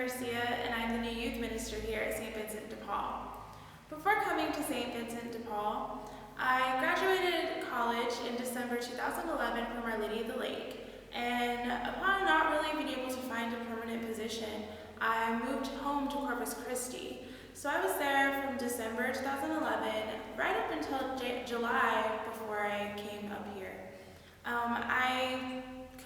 Garcia, and I'm the new youth minister here at St. Vincent de Paul. Before coming to St. Vincent de Paul, I graduated college in December 2011 from Our Lady of the Lake, and upon not really being able to find a permanent position, I moved home to Corpus Christi. So I was there from December 2011 right up until July before I came up here.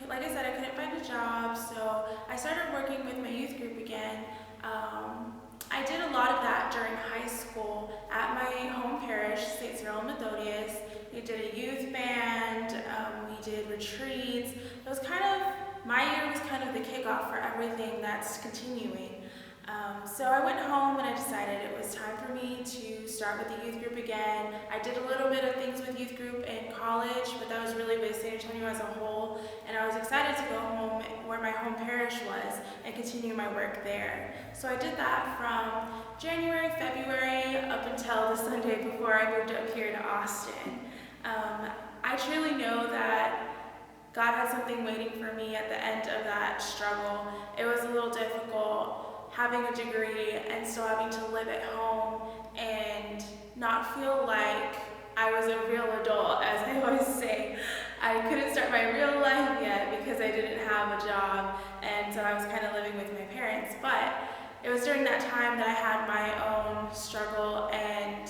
Like I said, I couldn't find a job, so I started working with my youth group again. I did a lot of that during high school at my home parish, St. Cyril and Methodius. We did a youth band, we did retreats. It was my year was kind of the kickoff for everything that's continuing. So I went home and I decided it was time for me to start with the youth group again. I did a little bit of things with youth group in college, but that was really with San Antonio as a whole, and I was excited to go home where my home parish was and continue my work there. So I did that from January, February, up until the Sunday before I moved up here to Austin. I truly know that God had something waiting for me at the end of that struggle. It was a little difficult having a degree and still having to live at home and not feel like I was a real adult, as I always say. I couldn't start my real life yet because I didn't have a job, and so I was kind of living with my parents. But it was during that time that I had my own struggle and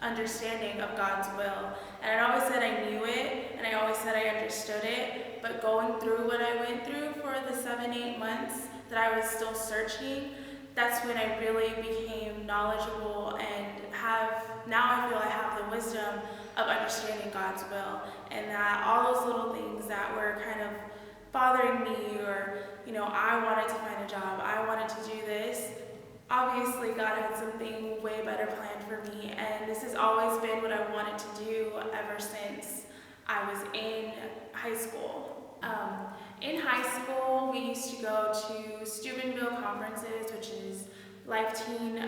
understanding of God's will. And I always said I knew it, and I always said I understood it, but going through what I went through for the 7-8 months that I was still searching, that's when I really became knowledgeable and now I feel I have the wisdom of understanding God's will, and that all those little things that were kind of bothering me, or I wanted to find a job, I wanted to do this, obviously God had something way better planned for me, and this has always been what I wanted to do ever since I was in high school. In high school, we used to go to Steubenville conferences, which is Life Teen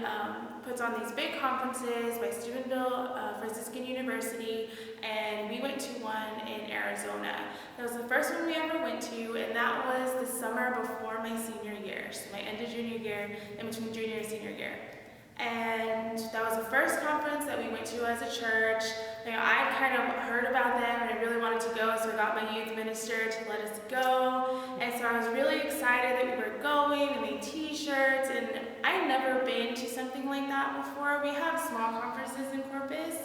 puts on these big conferences by Steubenville Franciscan University, and we went to one in Arizona. That was the first one we ever went to, and that was the summer before my senior year, so my end of junior year, in between junior and senior year. And that was the first conference that we went to as a church. I kind of heard about them and I really wanted to go, so I got my youth minister to let us go. And so I was really excited that we were going and made t-shirts, and I'd never been to something like that before. We have small conferences in Corpus,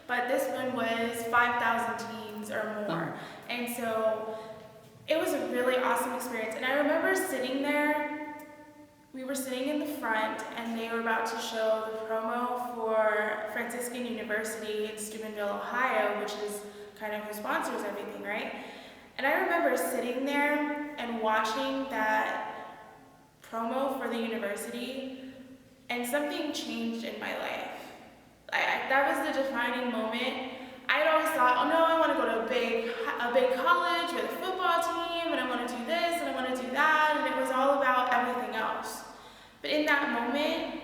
but this one was 5,000 teens or more. And so it was a really awesome experience. And I remember sitting there. We were sitting in the front, and they were about to show the promo for Franciscan University in Steubenville, Ohio, which is kind of who sponsors everything, right? And I remember sitting there and watching that promo for the university, and something changed in my life. That was the defining moment. I'd always thought, oh no, I want to go to a big college with a football team, and I want to do this, and I want to do that, and it was all about everything else. But in that moment,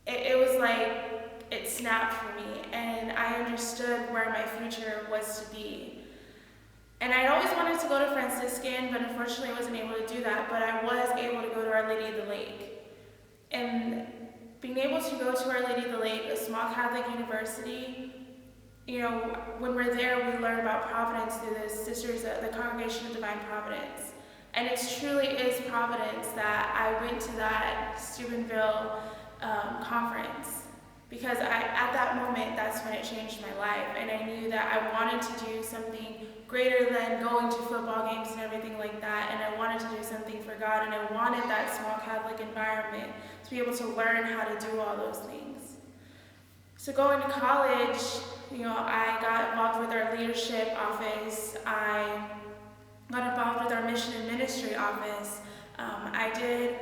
it was like it snapped for me, and I understood where my future was to be. And I always wanted to go to Franciscan, but unfortunately I wasn't able to do that, but I was able to go to Our Lady of the Lake. And being able to go to Our Lady of the Lake, a small Catholic university, when we're there, we learn about Providence through the Sisters, the Congregation of Divine Providence. And it truly is Providence that I went to that Steubenville conference, because at that moment, that's when it changed my life. And I knew that I wanted to do something greater than going to football games and everything like that. And I wanted to do something for God, and I wanted that small Catholic environment to be able to learn how to do all those things. So going to college, I got involved with our leadership office. I got involved with our mission and ministry office. I did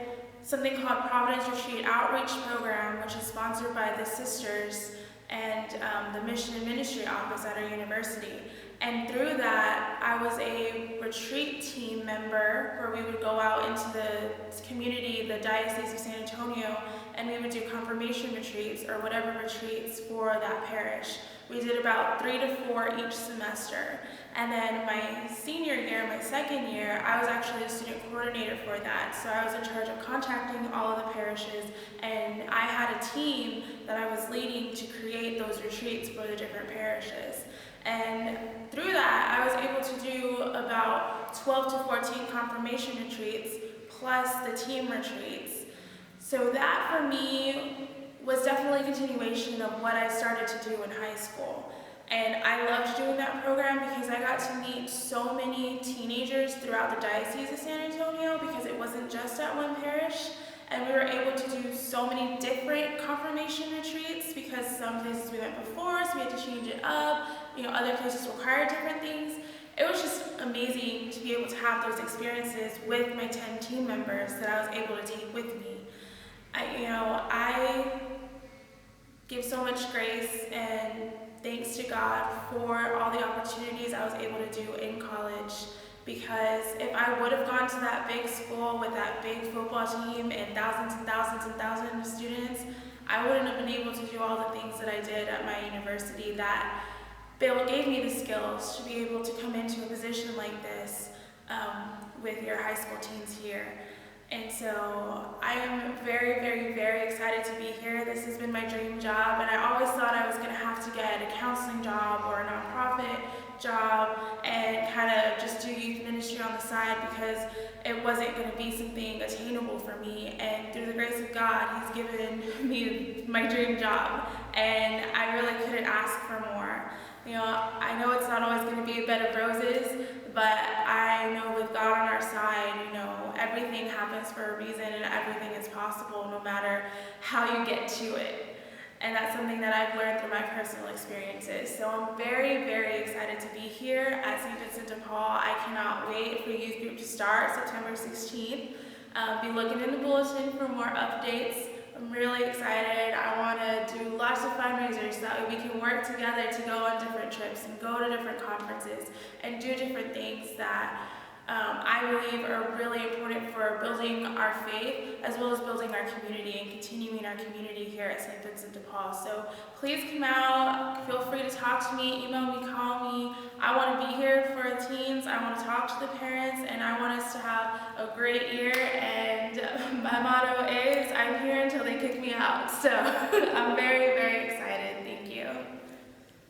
something called Providence Retreat Outreach Program, which is sponsored by the sisters and the mission and ministry office at our university. And through that, I was a retreat team member where we would go out into the community, the Diocese of San Antonio, and we would do confirmation retreats or whatever retreats for that parish. We did about 3 to 4 each semester. And then my senior year, my second year, I was actually a student coordinator for that. So I was in charge of contacting all of the parishes, and I had a team that I was leading to create those retreats for the different parishes. And through that, I was able to do about 12 to 14 confirmation retreats, plus the team retreats. So that for me was definitely a continuation of what I started to do in high school. And I loved doing that program because I got to meet so many teenagers throughout the Diocese of San Antonio, because it wasn't just at one parish. And we were able to do so many different confirmation retreats because some places we went before, so we had to change it up. Other places required different things. It was just amazing to be able to have those experiences with my 10 team members that I was able to take with me. I give so much grace and thanks to God for all the opportunities I was able to do in college, because if I would have gone to that big school with that big football team and thousands and thousands and thousands of students, I wouldn't have been able to do all the things that I did at my university. That Bill gave me the skills to be able to come into a position like this with your high school teens here. And so I am very, very, very excited to be here. This has been my dream job, and I always thought I was going to have to get a counseling job or a nonprofit job and kind of just do youth ministry on the side, because it wasn't going to be something attainable for me. And through the grace of God, He's given me my dream job, and I really couldn't ask for more. I know it's not always going to be a bed of roses, but I know with God on our side, everything happens for a reason, and everything is possible no matter how you get to it. And that's something that I've learned through my personal experiences. So I'm very, very excited to be here at St. Vincent de Paul. I cannot wait for youth group to start September 16th. Be looking in the bulletin for more updates. I'm really excited. I want to do lots of fundraisers so that way we can work together to go on different trips and go to different conferences and do different things that I believe are really important for building our faith as well as building our community and continuing our community here at St. Vincent de Paul. So please come out, feel free to talk to me, email me, call me. I want to be here for the teens, I want to talk to the parents, and I want us to have a great year. And my motto is, I'm here until they kick me out. So I'm very, very excited.